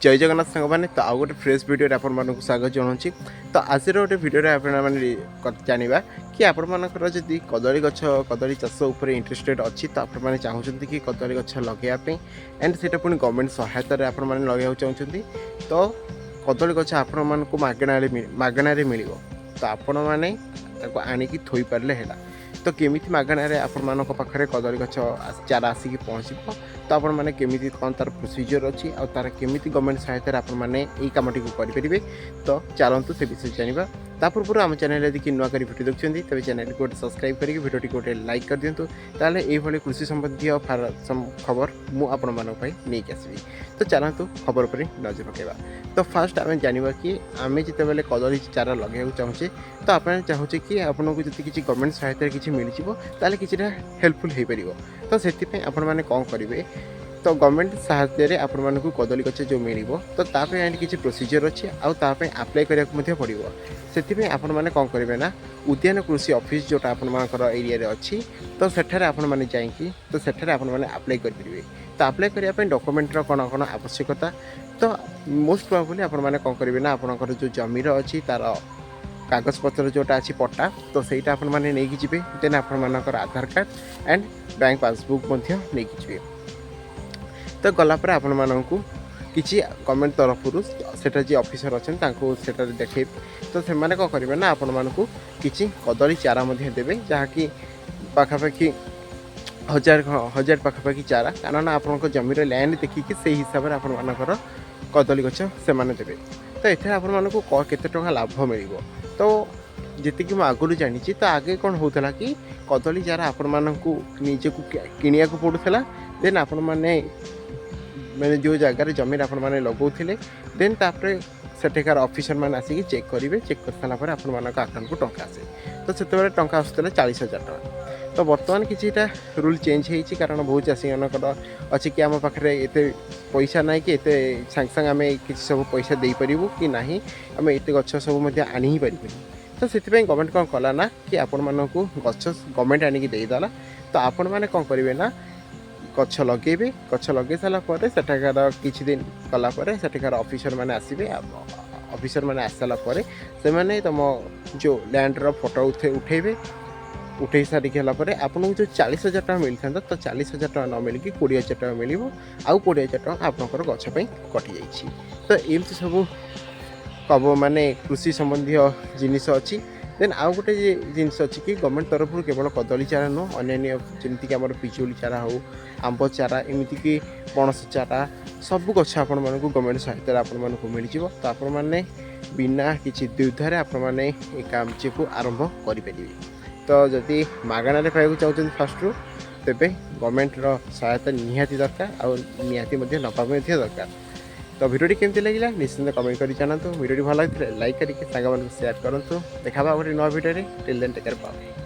जय जगन्नाथ सांग मैंने तो आउ गोटे फ्रेश वीडियो आपण स्वागत जनाऊँगी। तो आज गोटे वीडियो जाना कि आपर जदि कदली गछ कदली चाष उपर इंटरेस्टेड अच्छी तो आपने चाहते कि कदली गछ लगे एंड से पुणी गवर्नमेंट सहायतार आपने लगे चाहते तो कदली गछ आपण को मागणार मिल तो आपण मैंने आणिकी थोई पारे है तो केमी मागणार आपण पाखे कदली गछ चारा आसिक पहुँच तो आपण मैंने केमी कौन तार प्रोसीजर अच्छी और तार केमी गवर्नमेंट सहायतार आपने कमटी को करेंगे तो चलतु से विषय जाना ता पूर्व आम चैनल यदि नुआ कर भिडियो देखते तेज चैनल को गोटे सब्सक्राइब करके भिडियो गोटे लाइक कर दिंतु ताले ये कृषि संबंधी खबर मुझे नहीं आसबि तो चलतु खबर पर नजर पकेबा। तो फास्ट आम जाना कि आम जिते बेले कदली चारा लगे चाहूँचे तो आप चाहूँचे कि आपको जो किसी गवर्नमेंट सहायतार किसी मिल कि हेल्पफुल हो पार तो से आपण मैंने कौन करेंगे तो गवर्नमेंट साहाय्य आपण को कदली गछ जो मिल तो किसी प्रोसीजर अच्छी आउे आप्लाय करा पड़ो से आपण मैंने कौन करेंगे ना उद्यान कृषि ऑफिस जोटा आपर एरिया अच्छी तो सेठारे आपण मैंने जाइए तो सेठारे आपण मैंने आप्लाय करेंगे तो आप्लाय करने डॉक्यूमेंटर कौन कौन आवश्यकता तो मोस्ट प्रोबेबली आपण मैंने कौन करेंगे ना आपंकर जो जमीर अच्छी तार कागज पत्र जोटा अच्छी पट्टा तो सहीटा आपण मैंने नहीं जी देन आपर Aadhaar card and bank passbook नहीं जी तो गलापर आपण मानू किसी गवर्नमेंट तरफ सेटा जी ऑफिसर अच्छा देखे तो से मैंने कौन करेंगे ना आपण मानू किसी कदली चारा देवे जहाँकि पाखापाखि 1000 पाखापाखि चारा कारण आपण जमीर लैंड देखिकी से हिसाब से आपर कदली गछ से देवे तो ये आपको केते टंका लाभ मिल तो जी आगुरी जानी तो आगे कौन होता कि कदली चारा आपण मानू निजे को किनिया को पड़ूला देन आपण मैंने जो जगार जमीन आपण मैंने लगौले देन तापर सेठिकार ऑफिसर मैंने आसिक चेक करेंगे चेक कर सारापर आपण अकाउंट को टंका आसे तो से टंका आसूला 40,000 टका तो बर्तमान किसीटा रूल चेंज होती कारण बहुत चाषी मानकर अच्छे कि आम पाखे एत पैसा ना कि सांगे सांगे आम कि सब पैसा दे पारू कि ना आम एत गछ सब आनी ही पार तो से गवर्नमेंट कौन कला ना कि आपण मानू गछ गवर्नमेंट आनिक देदेला तो आपण मैंने कौन करेंगे ना गछ लगे गछ लगे सारापर सेठाकार किछि दिन कलापर सेठाकार ऑफिसर मैंने आसबे ऑफिसर मैंने आस सारापर से तुम जो लैंडर फोटो उठेबे उठे सारिक आपको जो 40,000 टका मिलता तो 40,000 टका न मिल 20,000 टका मिल आउ 20,000 टका आपंकर गछपाई कटि जाइए तो एमती सब कब माने कृषि संबंधी जिनिस अच्छी देन आउ गोटे जिनस अच्छी कि गवर्नमेंट तरफ केवल कदली चारा नुह अन्य जमीक आम पिजुली चारा हो आंब चारा एमतीक पणस चारा सब गछ आपण मानक गवर्नमेंट सहायता आपण मिल तो आपण मैंने बिना किसी द्विधार आपण कार्य को आरंभ करेंगे तो जदि मागणार पाइबा चाहते फास्ट रू तेरे गवर्नमेंटर सहायता निहाती दरकार और निहाती नपा दरकार तो भिडियो केमती लगे निश्चिंत कमेंट कर जानतु भिडियो भल लगे लाइक करके सांग शेयर करूँ देखा गोटे नया video till then take care bye.